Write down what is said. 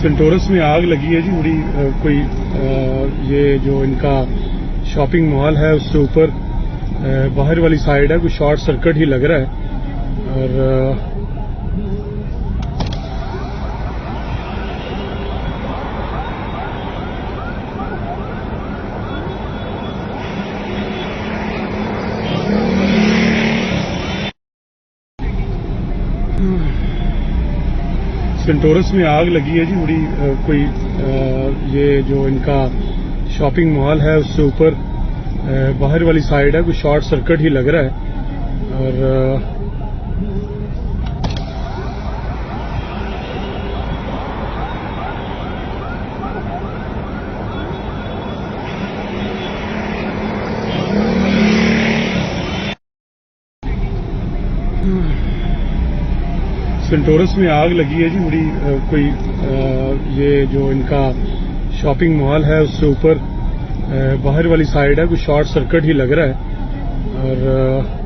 Centaurus में आग लगी है जी। बड़ी कोई ये जो इनका शॉपिंग मॉल है उससे ऊपर बाहर वाली साइड है, कोई शॉर्ट सर्किट ही लग रहा है। और सेंटोरस में आग लगी है जी। बड़ी कोई ये जो इनका शॉपिंग मॉल है उससे ऊपर बाहर वाली साइड है, कोई शॉर्ट सर्किट ही लग रहा है। और सेंटोरस में आग लगी है जी। बड़ी कोई ये जो इनका शॉपिंग मॉल है उससे ऊपर बाहर वाली साइड है, कोई शॉर्ट सर्किट ही लग रहा है। और